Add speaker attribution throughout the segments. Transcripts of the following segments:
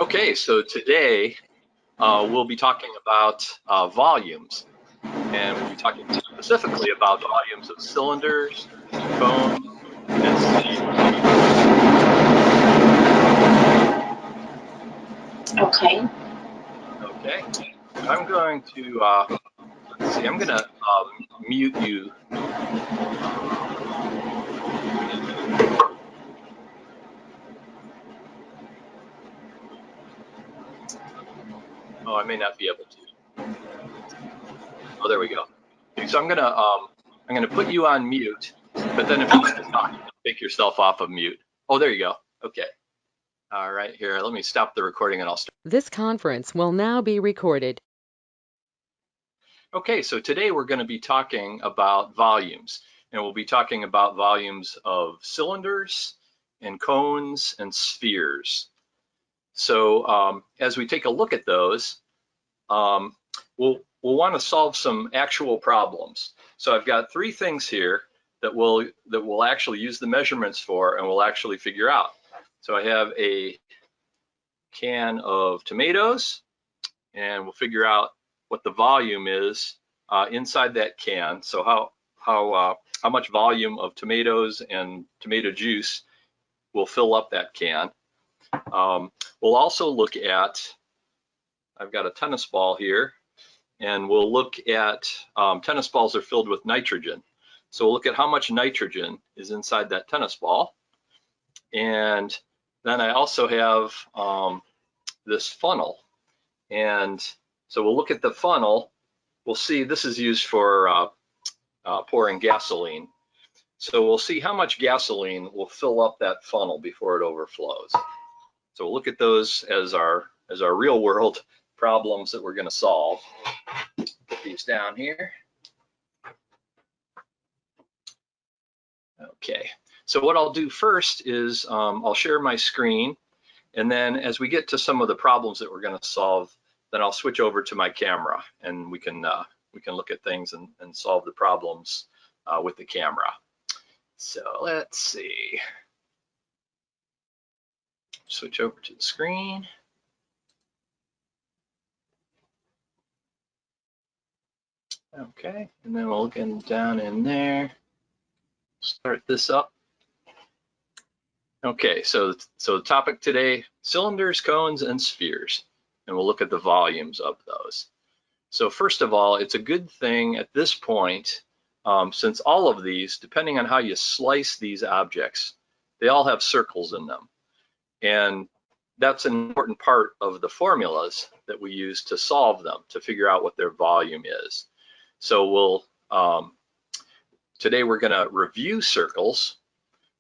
Speaker 1: Okay, so today we'll be talking about volumes, and we'll be talking specifically about volumes of cylinders, cones, and spheres.
Speaker 2: Okay.
Speaker 1: Okay, I'm going to, let's see, I'm going to mute you. Oh, I may not be able to. Oh, there we go. Okay, so I'm gonna put you on mute, but then if you want to talk, take yourself off of mute. Oh, there you go. Okay. All right, here, let me stop the recording and I'll start.
Speaker 3: This conference will now be recorded.
Speaker 1: Okay, so today we're going to be talking about volumes, and we'll be talking about volumes of cylinders and cones and spheres. So as we take a look at those, we'll want to solve some actual problems. So I've got three things here that we'll actually use the measurements for and we'll actually figure out. So I have a can of tomatoes, and we'll figure out what the volume is inside that can. So how much volume of tomatoes and tomato juice will fill up that can. We'll also look at, I've got a tennis ball here, and we'll look at, tennis balls are filled with nitrogen. So we'll look at how much nitrogen is inside that tennis ball. And then I also have this funnel. And so we'll look at the funnel. We'll see this is used for pouring gasoline. So we'll see how much gasoline will fill up that funnel before it overflows. So we'll look at those as our real world problems that we're going to solve. Put these down here. Okay, so what I'll do first is I'll share my screen, and then as we get to some of the problems that we're going to solve, then I'll switch over to my camera, and we can look at things and solve the problems with the camera. So let's see. Switch over to the screen. Okay, and then we'll get down in there. Start this up. Okay, so the topic today, cylinders, cones, and spheres, and we'll look at the volumes of those. So first of all, it's a good thing at this point, since all of these, depending on how you slice these objects, they all have circles in them. And that's an important part of the formulas that we use to solve them, to figure out what their volume is. So today we're gonna review circles.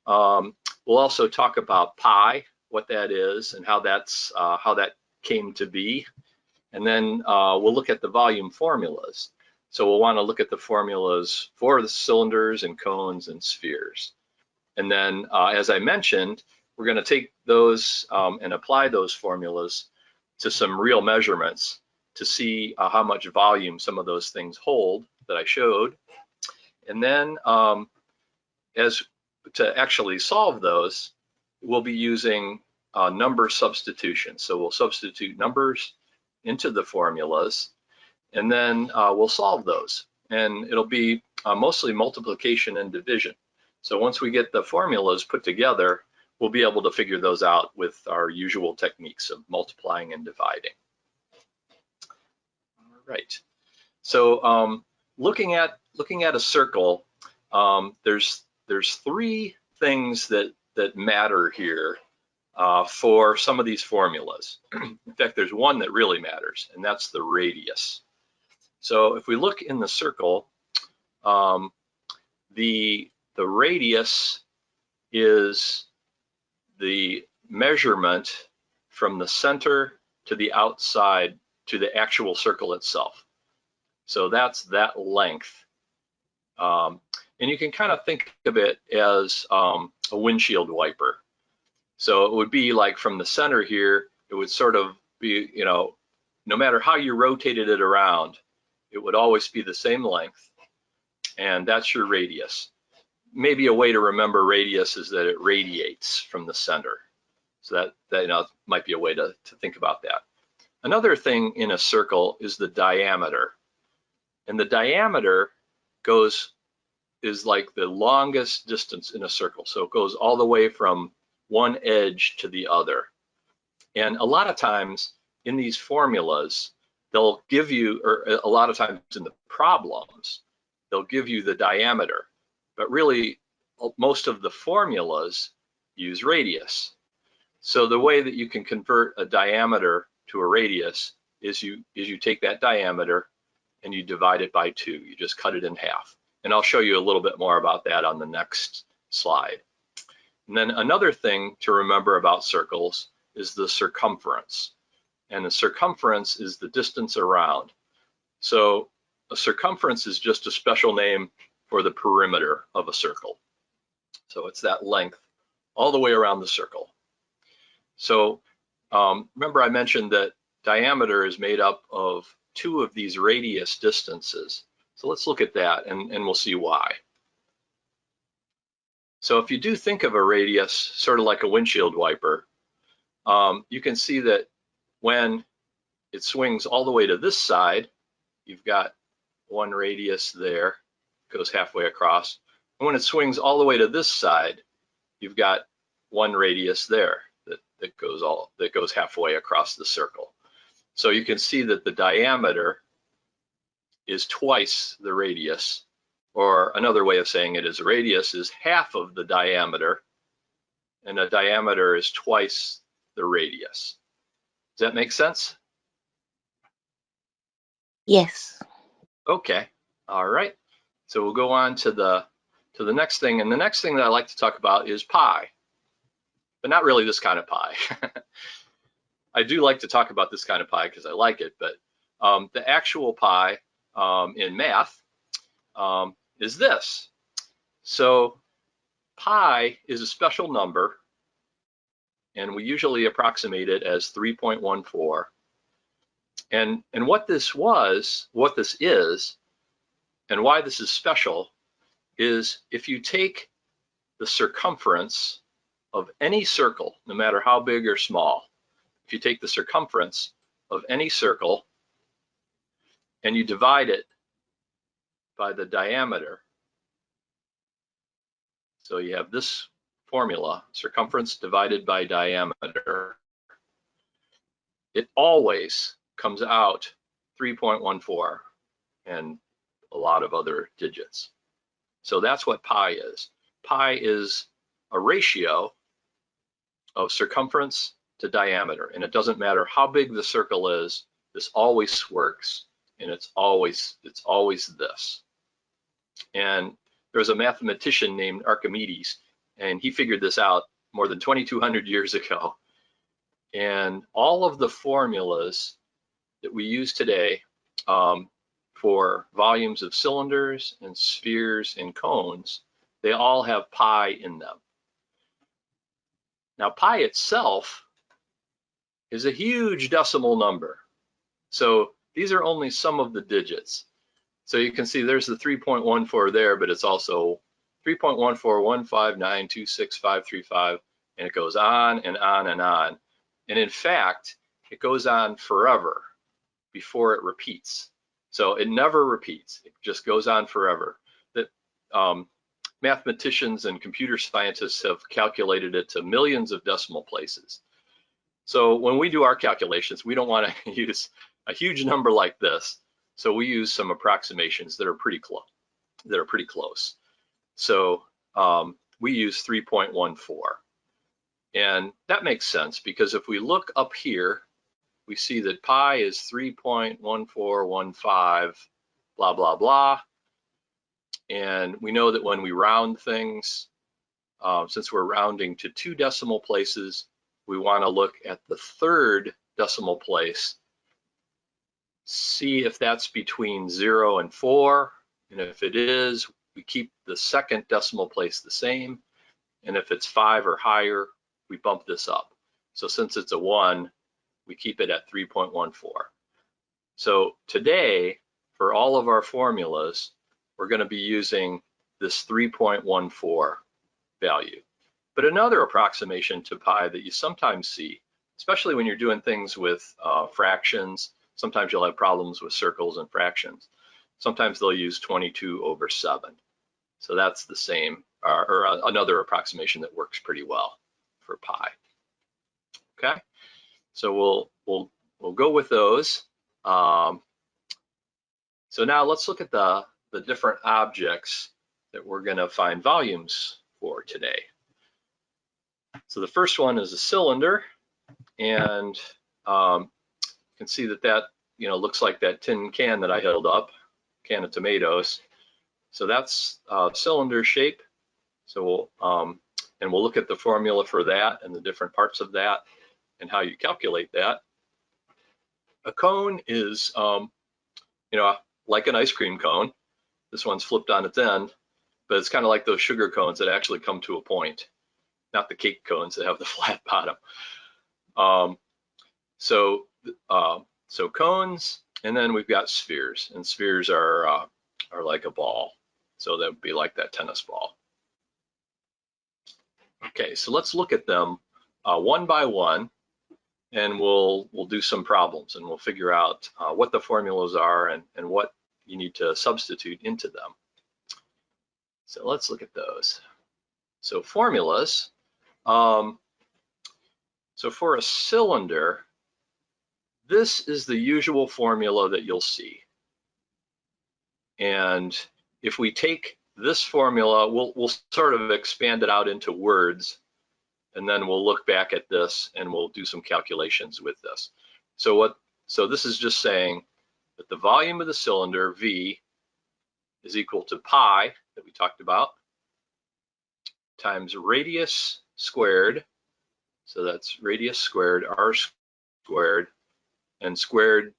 Speaker 1: We'll also talk about pi, what that is, and how that came to be. And then we'll look at the volume formulas. So we'll want to look at the formulas for the cylinders and cones and spheres. And then, as I mentioned, we're going to take those and apply those formulas to some real measurements to see how much volume some of those things hold that I showed. And then to actually solve those, we'll be using number substitution. So we'll substitute numbers into the formulas, and then we'll solve those. And it'll be mostly multiplication and division. So once we get the formulas put together, we'll be able to figure those out with our usual techniques of multiplying and dividing. All right. So looking at a circle, there's three things that matter here for some of these formulas. In fact, there's one that really matters, and that's the radius. So if we look in the circle, the radius is the measurement from the center to the outside to the actual circle itself. So that's that length. And you can kind of think of it as a windshield wiper. So it would be like from the center here, it would sort of be, no matter how you rotated it around, it would always be the same length, and that's your radius. Maybe a way to remember radius is that it radiates from the center. So that might be a way to think about that. Another thing in a circle is the diameter. And the diameter is like the longest distance in a circle. So it goes all the way from one edge to the other. And a lot of times in these formulas, they'll give you, or a lot of times in the problems, they'll give you the diameter. But really, most of the formulas use radius. So the way that you can convert a diameter to a radius is you take that diameter and you divide it by 2. You just cut it in half. And I'll show you a little bit more about that on the next slide. And then another thing to remember about circles is the circumference. And the circumference is the distance around. So a circumference is just a special name for the perimeter of a circle. So it's that length all the way around the circle. So remember I mentioned that diameter is made up of 2 of these radius distances. So let's look at that and we'll see why. So if you do think of a radius sort of like a windshield wiper, you can see that when it swings all the way to this side, you've got 1 radius there, goes halfway across. And when it swings all the way to this side, you've got 1 radius there that goes halfway across the circle. So you can see that the diameter is twice the radius, or another way of saying it is a radius is half of the diameter, and a diameter is twice the radius. Does that make sense?
Speaker 2: Yes.
Speaker 1: Okay, all right. So we'll go on to the next thing, and the next thing that I like to talk about is pi, but not really this kind of pi. I do like to talk about this kind of pi because I like it, but the actual pi in math is this. So pi is a special number, and we usually approximate it as 3.14. And what this is, and why this is special is if you take the circumference of any circle, no matter how big or small, if you take the circumference of any circle and you divide it by the diameter, so you have this formula, circumference divided by diameter, it always comes out 3.14 and a lot of other digits. So that's what pi is. Pi is a ratio of circumference to diameter, and it doesn't matter how big the circle is, this always works, and it's always this. And there's a mathematician named Archimedes, and he figured this out more than 2,200 years ago. And all of the formulas that we use today for volumes of cylinders and spheres and cones, they all have pi in them. Now, pi itself is a huge decimal number. So these are only some of the digits. So you can see there's the 3.14 there, but it's also 3.14159265535, and it goes on and on and on. And in fact, it goes on forever before it repeats. So it never repeats, it just goes on forever. That mathematicians and computer scientists have calculated it to millions of decimal places. So when we do our calculations, we don't want to use a huge number like this. So we use some approximations that are pretty close. So we use 3.14. And that makes sense because if we look up here, we see that pi is 3.1415, blah, blah, blah. And we know that when we round things, since we're rounding to 2 decimal places, we want to look at the 3rd decimal place, see if that's between 0 and 4. And if it is, we keep the 2nd decimal place the same. And if it's 5 or higher, we bump this up. So since it's a 1, we keep it at 3.14. So today, for all of our formulas, we're going to be using this 3.14 value. But another approximation to pi that you sometimes see, especially when you're doing things with fractions, sometimes you'll have problems with circles and fractions. Sometimes they'll use 22/7. So that's the same, or another approximation that works pretty well for pi. Okay, so we'll go with those. So now let's look at the different objects that we're going to find volumes for today. So the first one is a cylinder, and you can see that looks like that tin can that I held up, can of tomatoes. So that's cylinder shape. So we'll look at the formula for that and the different parts of that and how you calculate that. A cone is like an ice cream cone. This one's flipped on its end, but it's kind of like those sugar cones that actually come to a point, not the cake cones that have the flat bottom. So cones, and then we've got spheres, and spheres are like a ball. So that would be like that tennis ball. Okay, so let's look at them one by one, and we'll do some problems, and we'll figure out what the formulas are and what you need to substitute into them. So let's look at those. So formulas. So for a cylinder, this is the usual formula that you'll see. And if we take this formula, we'll sort of expand it out into words, and then we'll look back at this and we'll do some calculations with this. So this is just saying that the volume of the cylinder, V, is equal to pi, that we talked about, times radius squared. So that's radius squared, r squared, and squared,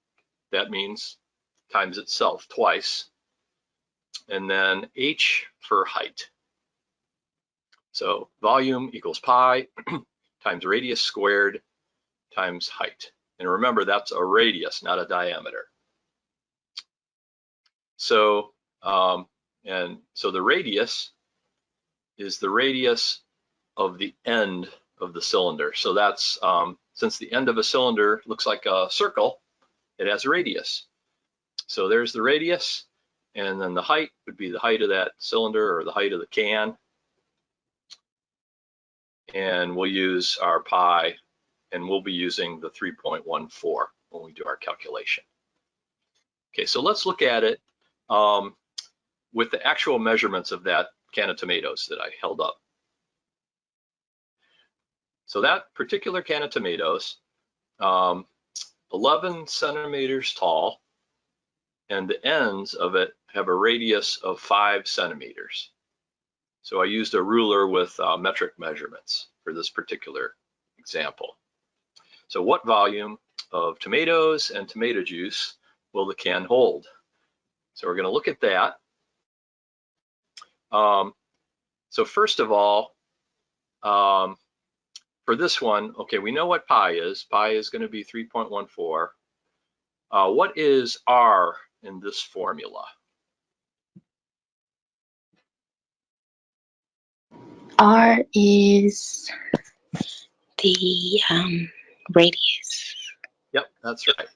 Speaker 1: that means times itself twice, and then h for height. So volume equals pi times radius squared times height. And remember, that's a radius, not a diameter. So, so the radius is the radius of the end of the cylinder. So that's, since the end of a cylinder looks like a circle, it has a radius. So there's the radius, and then the height would be the height of that cylinder or the height of the can. And we'll use our pi, and we'll be using the 3.14 when we do our calculation. Okay, so let's look at it with the actual measurements of that can of tomatoes that I held up. So that particular can of tomatoes, 11 centimeters tall, and the ends of it have a radius of 5 centimeters. So I used a ruler with metric measurements for this particular example. So what volume of tomatoes and tomato juice will the can hold? So we're going to look at that. So first of all, for this one, okay, we know what pi is. Pi is going to be 3.14. What is R in this formula?
Speaker 2: R is the radius.
Speaker 1: Yep, that's right.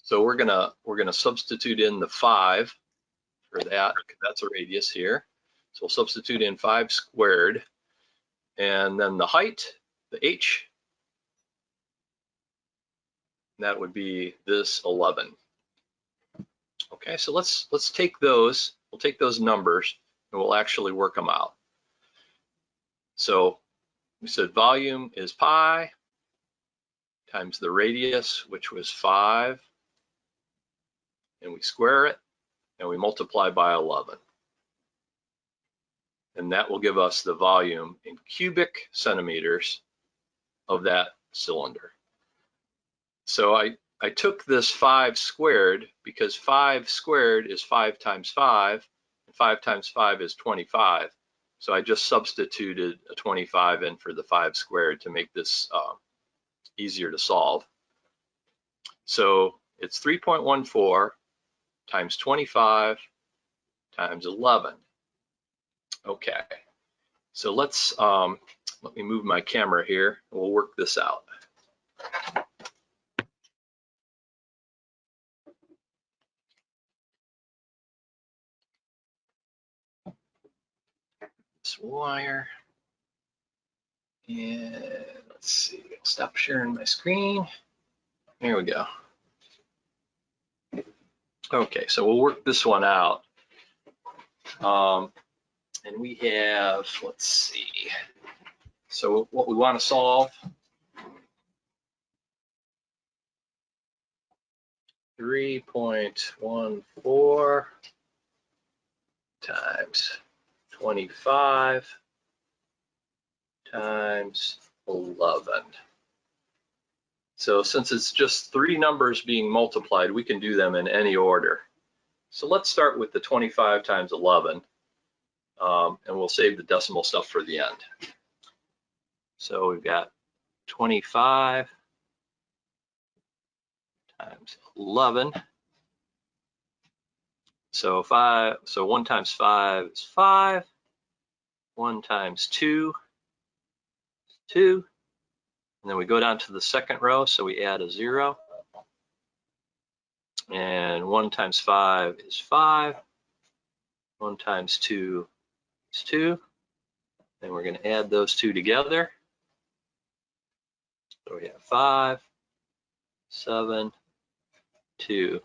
Speaker 1: So we're gonna substitute in the 5 for that, because that's a radius here. So we'll substitute in 5 squared, and then the height, the h, that would be this 11. Okay, so let's take those. We'll take those numbers and we'll actually work them out. So we said volume is pi times the radius, which was 5, and we square it and we multiply by 11. And that will give us the volume in cubic centimeters of that cylinder. So I took this 5 squared because 5 squared is 5 times 5, and 5 times 5 is 25. So I just substituted a 25 in for the 5 squared to make this easier to solve. So it's 3.14 times 25 times 11. Okay, so let's let me move my camera here. We'll work this out. This wire. And let's see, stop sharing my screen. There we go. Okay, so we'll work this one out. And we have, let's see. So what we want to solve, 3.14 times 25 times 11. So since it's just three numbers being multiplied, we can do them in any order. So let's start with the 25 times 11, and we'll save the decimal stuff for the end. So we've got 25 times 11. So 1 times 5 is 5. 1 times 2 is 2. And then we go down to the second row, so we add a 0. And 1 times 5 is 5. 1 times 2 is 2. And we're going to add those two together. So we have 5, 7, 2.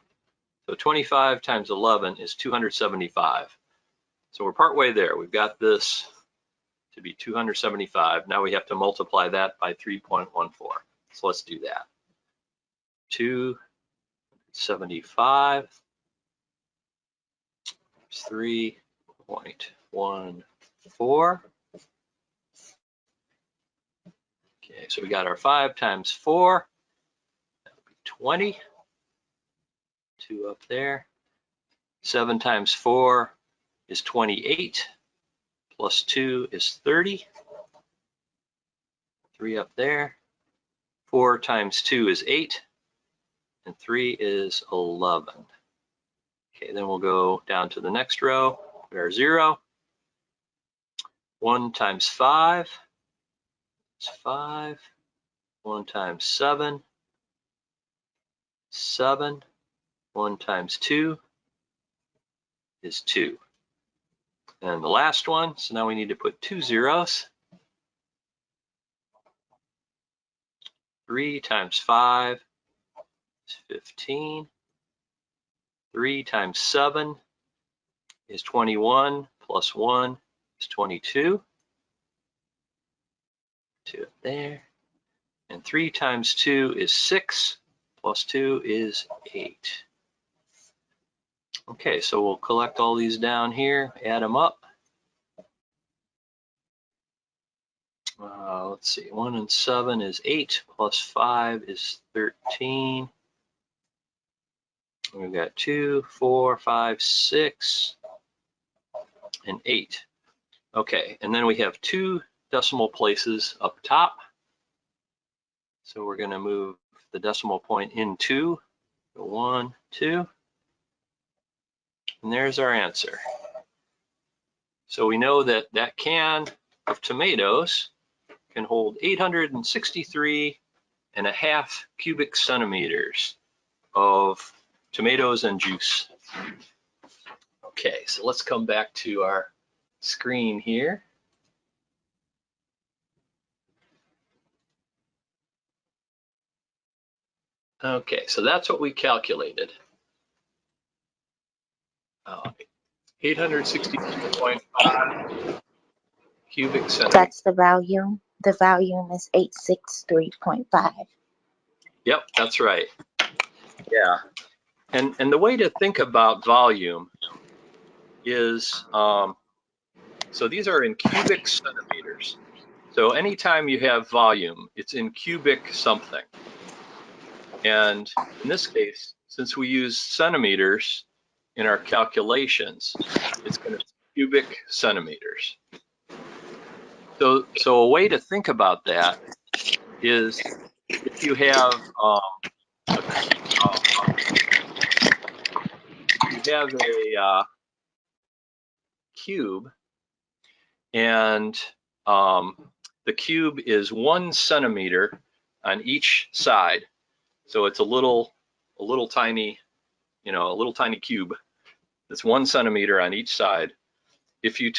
Speaker 1: So 25 times 11 is 275. So we're partway there. We've got this to be 275. Now we have to multiply that by 3.14. So let's do that. 275 is 3.14. Okay, so we got our 5 times 4. That would be 20. 2 up there. 7 times 4 is 28. Plus 2 is 30. 3 up there. 4 times 2 is 8. And 3 is 11. Okay, then we'll go down to the next row. Put our 0. 1 times 5 is 5. 1 times 7, 7. 1 times 2 is 2. And the last one, so now we need to put 2 zeros. 3 times 5 is 15. 3 times 7 is 21, plus 1 is 22. 2 up there. And 3 times 2 is 6, plus 2 is 8. Okay, so we'll collect all these down here, add them up. Let's see, 1 and 7 is 8, plus 5 is 13. We've got 2, 4, 5, 6, and 8. Okay, and then we have 2 decimal places up top. So we're going to move the decimal point in 2. 1, 2. And there's our answer. So we know that that can of tomatoes can hold 863.5 cubic centimeters of tomatoes and juice. Okay, so let's come back to our screen here. Okay, so that's what we calculated. 862.5 cubic centimeters.
Speaker 2: That's the volume. The volume is 863.5.
Speaker 1: Yep, that's right. Yeah, and the way to think about volume is, so these are in cubic centimeters. So anytime you have volume, it's in cubic something. And in this case, since we use centimeters in our calculations, it's going to be cubic centimeters. So a way to think about that is if you have a cube, and the cube is 1 centimeter on each side. So it's a little tiny, a little tiny cube that's 1 centimeter on each side. If you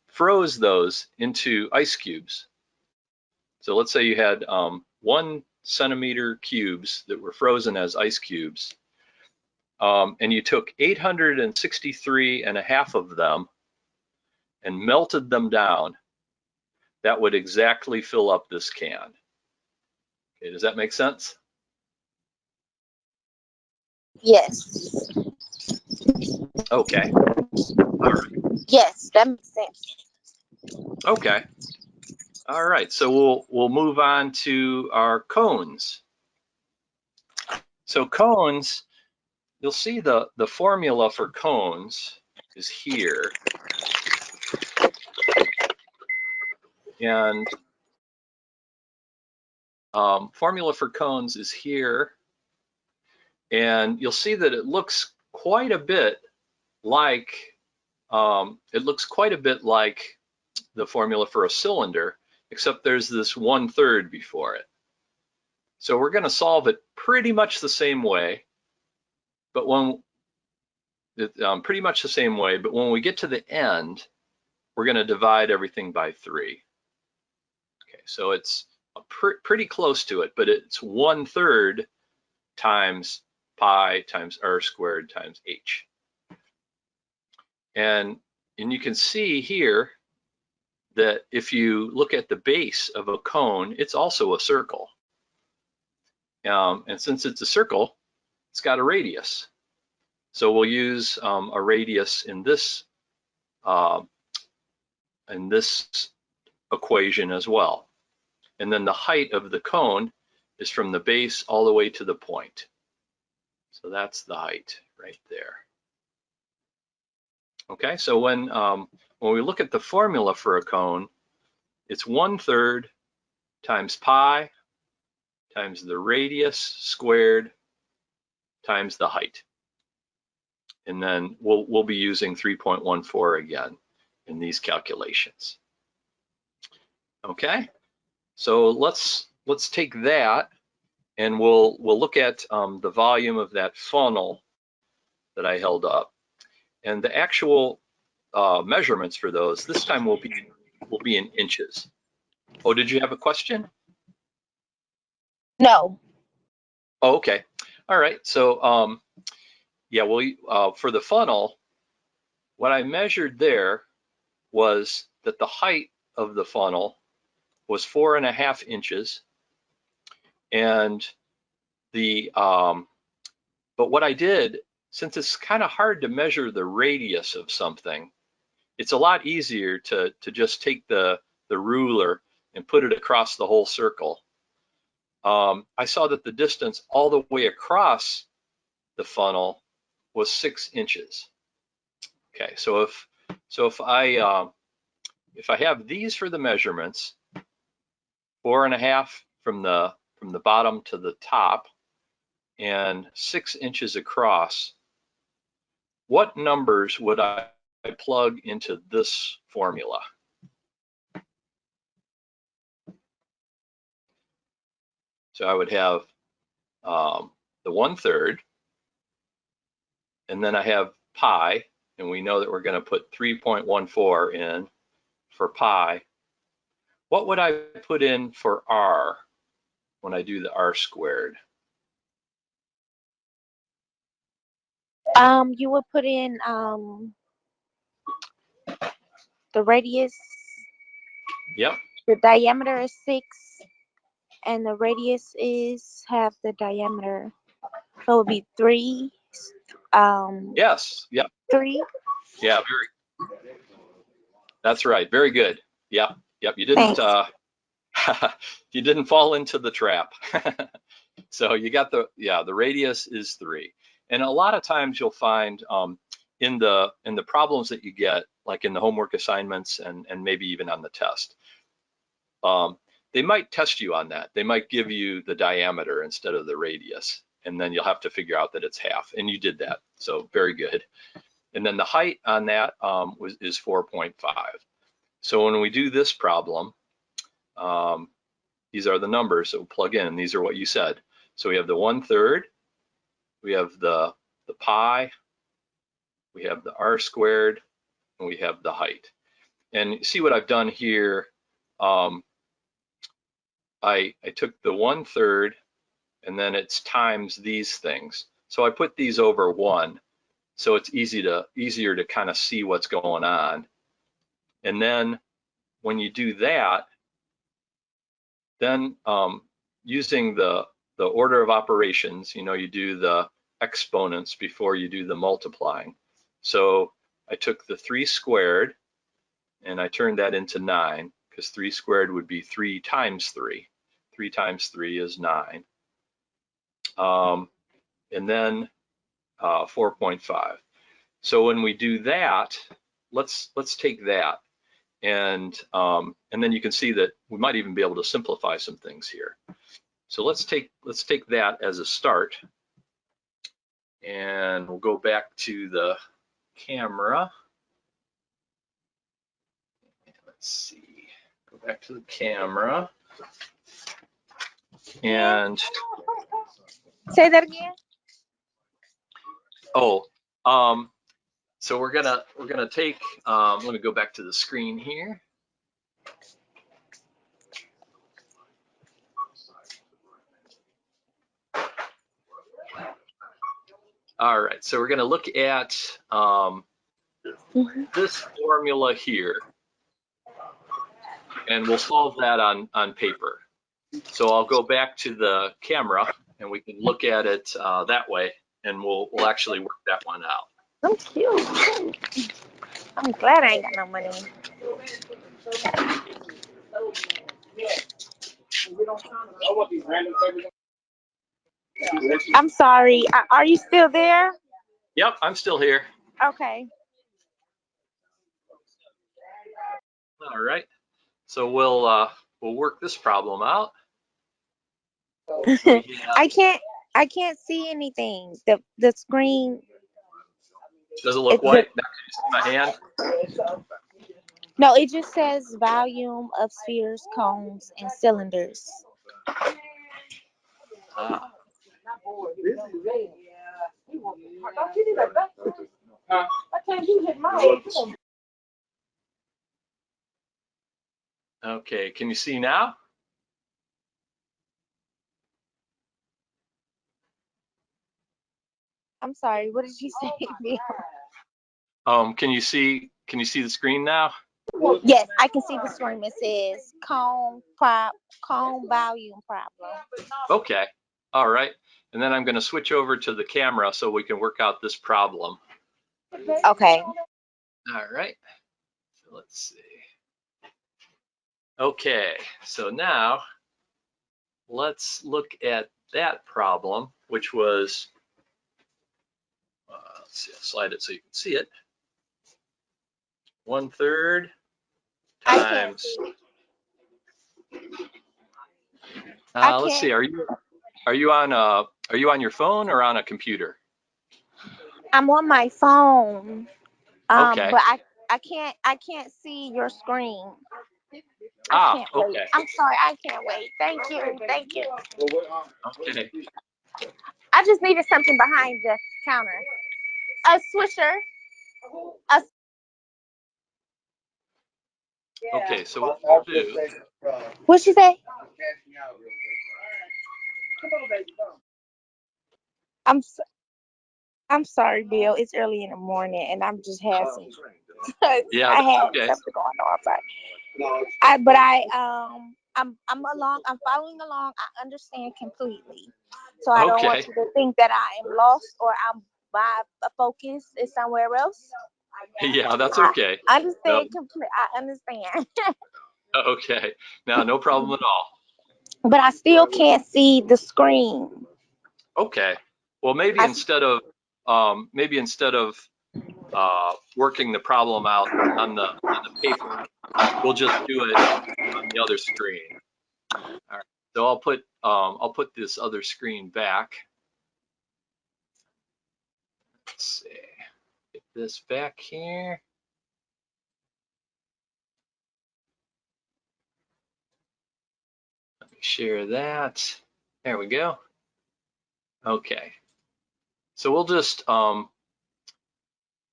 Speaker 1: froze those into ice cubes, so let's say you had 1 centimeter cubes that were frozen as ice cubes, and you took 863 and a half of them and melted them down, that would exactly fill up this can. Okay, does that make sense?
Speaker 2: Yes.
Speaker 1: Okay. All right.
Speaker 2: Yes, that makes sense.
Speaker 1: Okay. All right. So we'll move on to our cones. So cones, you'll see the formula for cones is here. And formula for cones is here. And you'll see that it looks quite a bit like the formula for a cylinder, except there's this 1/3 before it. So we're going to solve it pretty much the same way, but when we get to the end, we're going to divide everything by 3. Okay, so it's pretty close to it, but it's 1/3 times pi times r squared times h. And you can see here that if you look at the base of a cone, it's also a circle. And since it's a circle, it's got a radius. So we'll use a radius in this equation as well. And then the height of the cone is from the base all the way to the point. So that's the height right there. Okay, so when we look at the formula for a cone, it's 1/3 times pi times the radius squared times the height. And then we'll be using 3.14 again in these calculations. Okay, so let's take that and we'll look at the volume of that funnel that I held up. And the actual measurements for those this time will be in inches. Oh, did you have a question?
Speaker 2: No.
Speaker 1: Oh, okay. All right. So yeah, well, for the funnel, what I measured there was that the height of the funnel was 4.5 inches, and but what I did, since it's kind of hard to measure the radius of something, it's a lot easier to just take the ruler and put it across the whole circle. I saw that the distance all the way across the funnel was 6 inches. Okay, so if I have these for the measurements, 4.5 from the bottom to the top, and 6 inches across, what numbers would I plug into this formula? So I would have the 1/3, and then I have pi, and we know that we're going to put 3.14 in for pi. What would I put in for r when I do the r squared?
Speaker 2: You would put in the radius.
Speaker 1: Yep.
Speaker 2: The diameter is 6, and the radius is half the diameter. So it would be 3.
Speaker 1: Yes. Yep.
Speaker 2: 3.
Speaker 1: Yeah. That's right. Very good. Yep. Yep. You didn't. You didn't fall into the trap. So you got the radius is 3. And a lot of times you'll find in the problems that you get, like in the homework assignments and maybe even on the test, they might test you on that. They might give you the diameter instead of the radius, and then you'll have to figure out that it's half, and you did that, so very good. And then the height on that is 4.5. So when we do this problem, these are the numbers that we'll plug in, and these are what you said. So we have the 1/3, we have the pi, we have the r squared, and we have the height. And see what I've done here, I took the 1/3 and then it's times these things. So I put these over 1, so it's easier to kind of see what's going on. And then when you do that, then using the order of operations, you do the exponents before you do the multiplying. So I took the 3 squared and I turned that into 9, because 3 squared would be 3 times 3. 3 times 3 is 9. And then 4.5. So when we do that, let's take that, and then you can see that we might even be able to simplify some things here. So let's take that as a start, and we'll go back to the camera. Let's see, go back to the camera, and
Speaker 2: Say that again.
Speaker 1: So we're gonna take. Let me go back to the screen here. All right, so we're gonna look at this formula here, and we'll solve that on paper. So I'll go back to the camera, and we can look at it that way, and we'll actually work that one out.
Speaker 2: I'm cute. I'm glad I ain't got no money. I'm sorry. Are you still there?
Speaker 1: Yep, I'm still here.
Speaker 2: Okay.
Speaker 1: All right, so we'll work this problem out.
Speaker 2: I can't see anything. The screen.
Speaker 1: Does it look white? Now, can you see my hand?
Speaker 2: No, it just says volume of spheres, cones, and cylinders.
Speaker 1: Okay, can you see now?
Speaker 2: I'm sorry. What did you say?
Speaker 1: Can you see the screen now?
Speaker 2: Yes, I can see the screen. It says cone volume problem.
Speaker 1: Okay, all right. And then I'm going to switch over to the camera so we can work out this problem.
Speaker 2: Okay.
Speaker 1: All right, so let's see. Okay, so now let's look at that problem, which was, let's see, I'll slide it so you can see it. 1/3 times. Let's see. Are you on your phone or on a computer?
Speaker 2: I'm on my phone.
Speaker 1: Okay.
Speaker 2: But I can't see your screen. I can't wait.
Speaker 1: Okay.
Speaker 2: I'm sorry, I can't wait. Thank you.
Speaker 1: Okay.
Speaker 2: I just needed something behind the counter. A swisher.
Speaker 1: Okay, so what we'll do.
Speaker 2: What'd she say? I'm sorry, Bill. It's early in the morning, and I'm just had some.
Speaker 1: Yeah,
Speaker 2: I had
Speaker 1: okay.
Speaker 2: something going on. I'm following along. I understand completely. So I don't want
Speaker 1: Okay.
Speaker 2: you to think that I am lost or my focus is somewhere else.
Speaker 1: Yeah, that's okay.
Speaker 2: I understand completely. I understand.
Speaker 1: Okay. No problem at all.
Speaker 2: But I still can't see the screen.
Speaker 1: Okay. Well, maybe instead of working the problem out on the paper, we'll just do it on the other screen. All right. So I'll put this other screen back. Let's see. Get this back here. share that. There we go. Okay. So we'll just,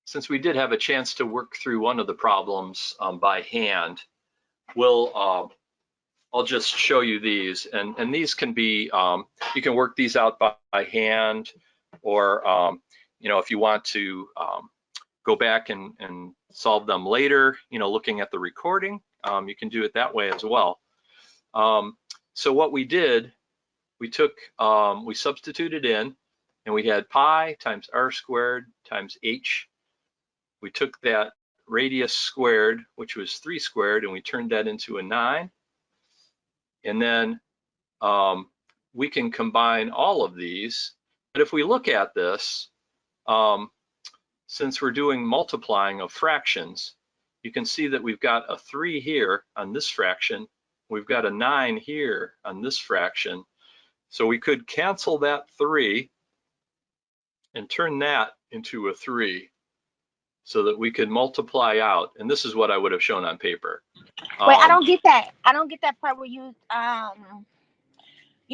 Speaker 1: since we did have a chance to work through one of the problems by hand, I'll just show you these, and these can be, you can work these out by hand, or if you want to go back and solve them later, looking at the recording, you can do it that way as well. So what we did, we substituted in, and we had pi times r squared times h. We took that radius squared, which was 3 squared, and we turned that into a 9. And then we can combine all of these. But if we look at this, since we're doing multiplying of fractions, you can see that we've got a 3 here on this fraction. We've got a 9 here on this fraction. So we could cancel that 3 and turn that into a 3 so that we could multiply out. And this is what I would have shown on paper.
Speaker 2: Wait, I don't get that. I don't get that part where you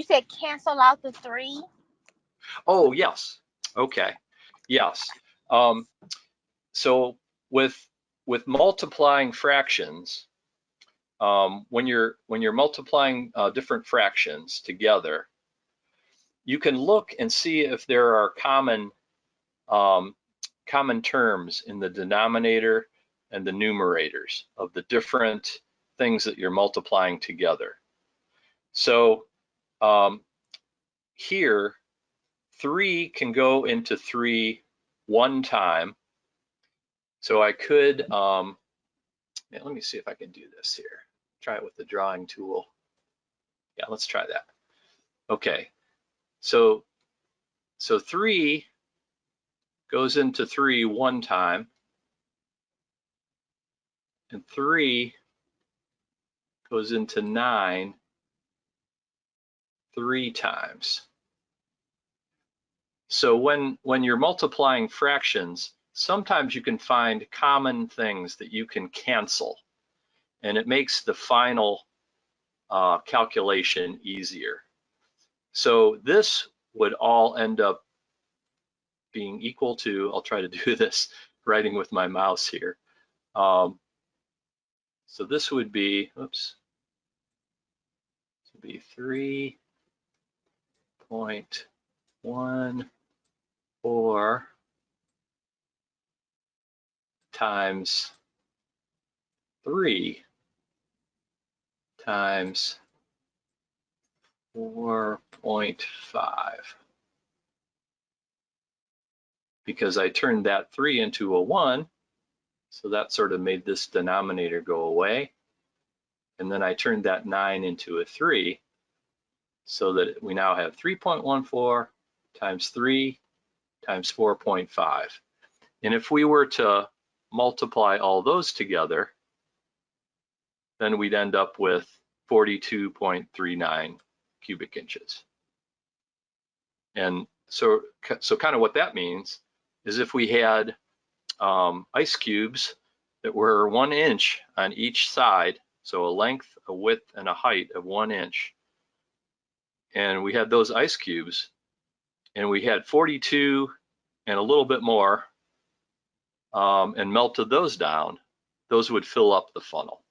Speaker 2: said cancel out the 3.
Speaker 1: Oh, yes. Okay. Yes. So with multiplying fractions, when you're multiplying different fractions together, you can look and see if there are common terms in the denominator and the numerators of the different things that you're multiplying together. So here, 3 can go into 3 one time. So I could, let me see if I can do this here. Try it with the drawing tool. Yeah, let's try that. Okay, so 3 goes into 3 one time, and 3 goes into 9 3 times. So when you're multiplying fractions, sometimes you can find common things that you can cancel, and it makes the final calculation easier. So this would all end up being equal to, I'll try to do this writing with my mouse here. So this would be, oops, this would be 3.14 times 3 times 4.5, because I turned that 3 into a 1, so that sort of made this denominator go away. And then I turned that 9 into a 3, so that we now have 3.14 times 3 times 4.5. And if we were to multiply all those together, then we'd end up with 42.39 cubic inches. And so kind of what that means is if we had ice cubes that were 1 inch on each side, so a length, a width, and a height of 1 inch, and we had those ice cubes, and we had 42 and a little bit more, and melted those down, those would fill up the funnel.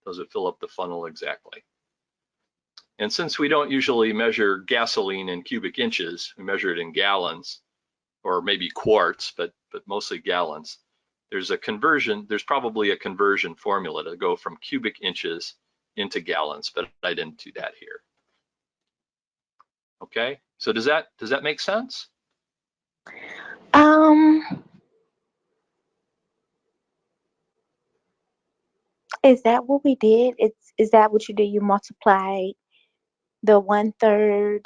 Speaker 1: Those would fill up the funnel exactly. And since we don't usually measure gasoline in cubic inches, we measure it in gallons, or maybe quarts, but mostly gallons. There's probably a conversion formula to go from cubic inches into gallons, but I didn't do that here. Okay, so does that make sense?
Speaker 2: Is that what we did? Is that what you did? You multiplied the 1/3,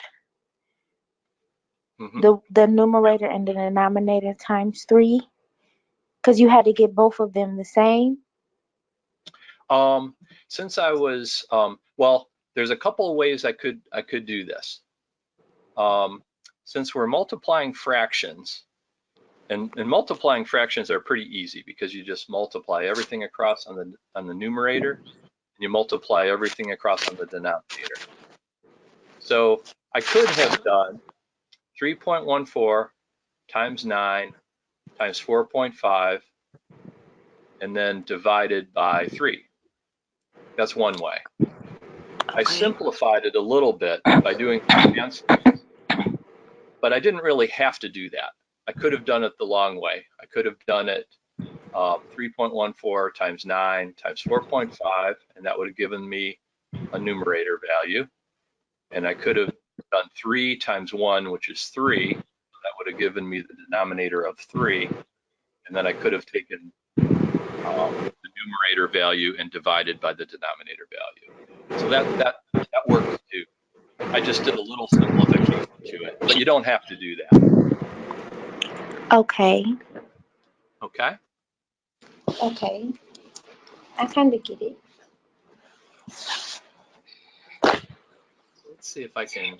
Speaker 2: the numerator and the denominator times 3, because you had to get both of them the same.
Speaker 1: Since I was well, there's a couple of ways I could do this. Since we're multiplying fractions, and multiplying fractions are pretty easy because you just multiply everything across on the numerator, and you multiply everything across on the denominator. So I could have done 3.14 times 9 times 4.5 and then divided by 3. That's one way. I simplified it a little bit by doing advanced, but I didn't really have to do that. I could have done it the long way. I could have done it 3.14 times 9 times 4.5, and that would have given me a numerator value. And I could have done 3 times 1, which is 3. That would have given me the denominator of 3. And then I could have taken the numerator value and divided by the denominator value. So that works too. I just did a little simplification to it, but you don't have to do that.
Speaker 2: Okay.
Speaker 1: Okay?
Speaker 2: Okay. I kind of get it.
Speaker 1: Let's see if I can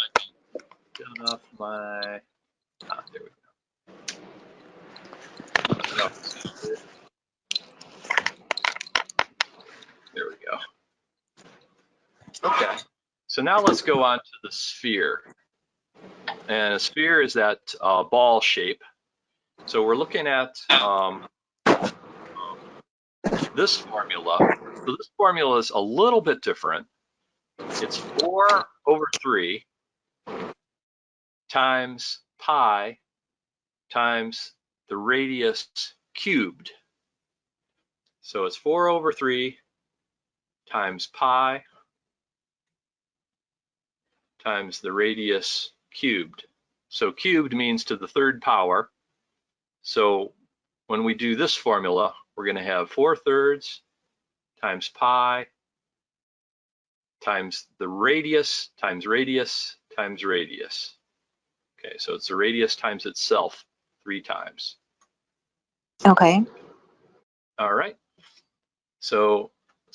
Speaker 1: get off my, there we go. There we go. Okay, so now let's go on to the sphere. And a sphere is that ball shape. So we're looking at this formula. So this formula is a little bit different. It's 4 over 3 times pi times the radius cubed. So it's 4 over 3 times pi times the radius cubed. So cubed means to the third power. So when we do this formula, we're going to have 4/3 times pi times the radius times radius times radius. Okay, so it's the radius times itself 3 times.
Speaker 2: Okay.
Speaker 1: All right. So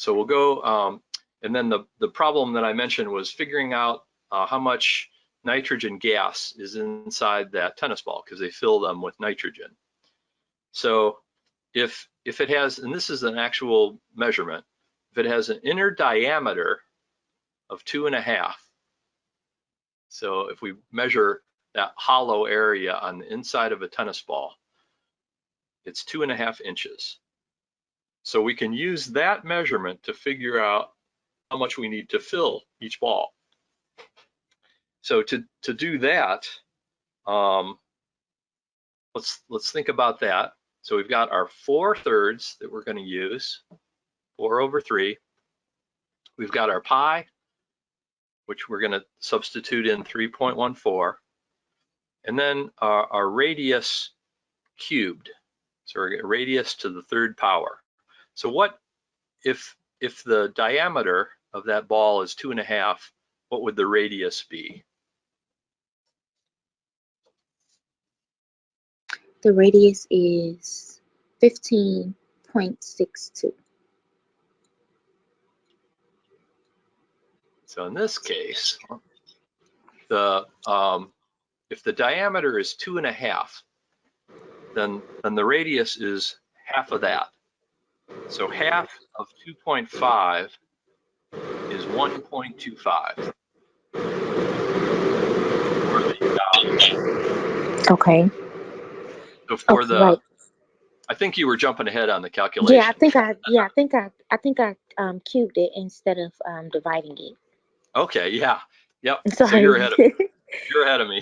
Speaker 1: we'll go, and then the problem that I mentioned was figuring out how much nitrogen gas is inside that tennis ball, because they fill them with nitrogen. So if it has, and this is an actual measurement, if it has an inner diameter of 2.5, so if we measure that hollow area on the inside of a tennis ball, it's 2.5 inches. So we can use that measurement to figure out how much we need to fill each ball. So to do that, let's think about that. So we've got our 4/3 that we're going to use, 4 over 3. We've got our pi, which we're going to substitute in 3.14, and then our radius cubed. So we're going to radius to the third power. So what if the diameter of that ball is 2.5? What would the radius be?
Speaker 2: The radius is 15.62.
Speaker 1: So in this case, if the diameter is 2.5, then the radius is half of that. So half of 2.5 is 1.25.
Speaker 2: Okay.
Speaker 1: So for the,
Speaker 2: right.
Speaker 1: I think you were jumping ahead on the calculation.
Speaker 2: Yeah, I think I cubed it instead of dividing it.
Speaker 1: Okay, yeah, yep.
Speaker 2: Sorry.
Speaker 1: So you're ahead of me. You're ahead of me.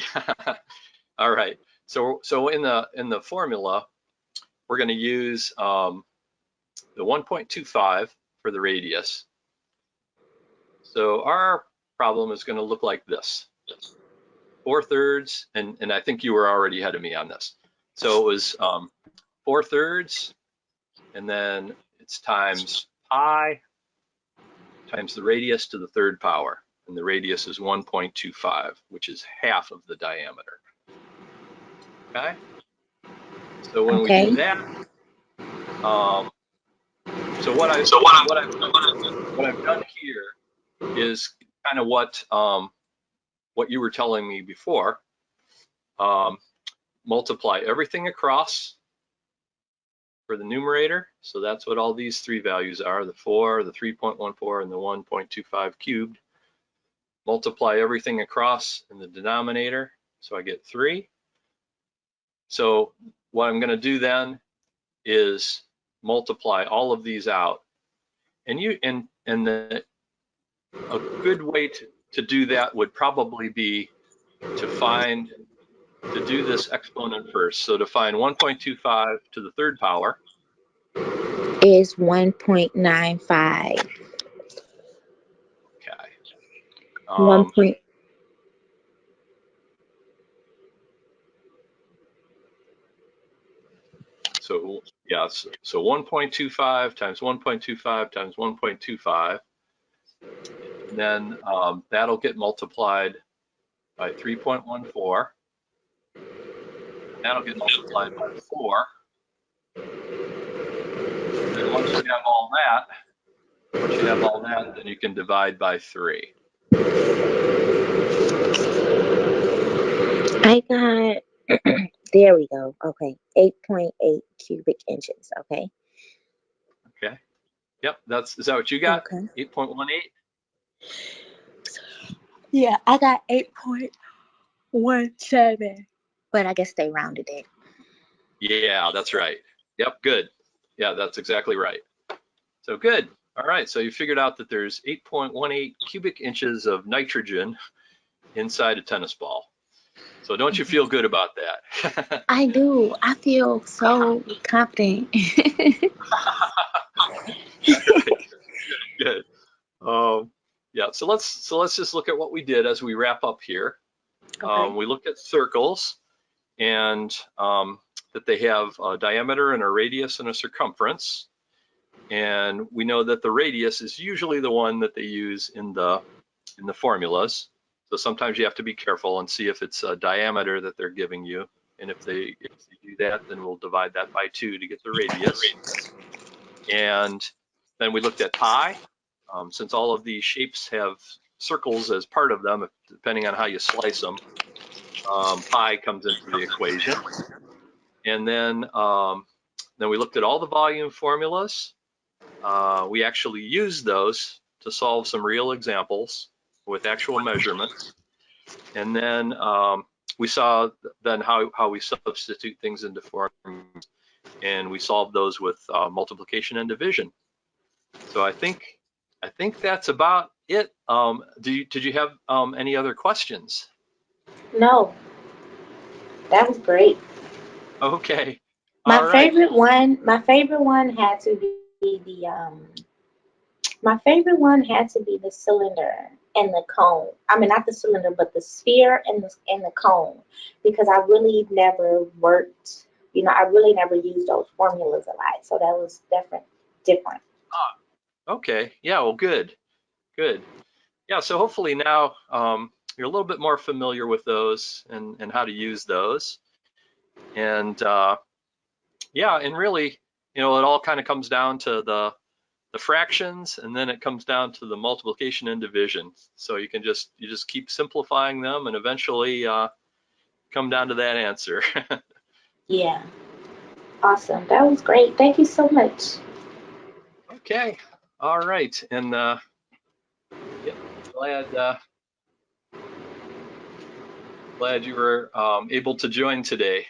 Speaker 1: All right. So in the formula, we're going to use the 1.25 for the radius. So our problem is going to look like this: 4/3, and I think you were already ahead of me on this. So it was 4/3, and then it's times pi times the radius to the third power, and the radius is 1.25, which is half of the diameter. Okay. So when we do that, so what I've done here is kind of what you were telling me before. Multiply everything across for the numerator. So that's what all these three values are: the 4, the 3.14, and the 1.25 cubed. multiply everything across in the denominator, so I get 3. So what I'm going to do then is multiply all of these out. And a good way to do that would probably be to do this exponent first. So to find 1.25 to the third power
Speaker 2: is 1.95.
Speaker 1: Okay.
Speaker 2: 1 point.
Speaker 1: So yes, so 1.25 times 1.25 times 1.25, and then that'll get multiplied by 3.14. That'll get multiplied by 4. And then once you have all that, then you can divide by 3.
Speaker 2: I got, there we go. Okay. 8.8 cubic inches. Okay.
Speaker 1: Okay. Yep. Is that what you got?
Speaker 2: Okay.
Speaker 1: 8.18.
Speaker 2: Yeah, I got 8.17. But I guess they rounded it.
Speaker 1: Yeah, that's right. Yep. Good. Yeah, that's exactly right. So good. All right. So you figured out that there's 8.18 cubic inches of nitrogen inside a tennis ball. So don't you feel good about that?
Speaker 2: I do. I feel so confident.
Speaker 1: Good. Yeah. So let's just look at what we did as we wrap up here.
Speaker 2: Okay.
Speaker 1: We looked at circles and that they have a diameter and a radius and a circumference. And we know that the radius is usually the one that they use in the formulas. So sometimes you have to be careful and see if it's a diameter that they're giving you. And if they do that, then we'll divide that by 2 to get the radius. And then we looked at pi. Since all of these shapes have circles as part of them, depending on how you slice them, pi comes into the equation. And then we looked at all the volume formulas. We actually used those to solve some real examples with actual measurements. And then we saw then how we substitute things into formulas, and we solved those with multiplication and division. So I think that's about it. Did you have any other questions?
Speaker 2: No, that was great.
Speaker 1: Okay.
Speaker 2: My
Speaker 1: All right.
Speaker 2: favorite one had to be the cylinder and the cone. I mean, not the cylinder, but the sphere and the cone, because I really never worked. I really never used those formulas a lot, so that was different.
Speaker 1: Okay. Yeah. Well, good. Good. Yeah. So hopefully now you're a little bit more familiar with those and how to use those. And yeah, and really, it all kind of comes down to the fractions, and then it comes down to the multiplication and division. So you just keep simplifying them, and eventually come down to that answer.
Speaker 2: Yeah, awesome. That was great. Thank you so much.
Speaker 1: Okay. All right. And yep, glad you were able to join today.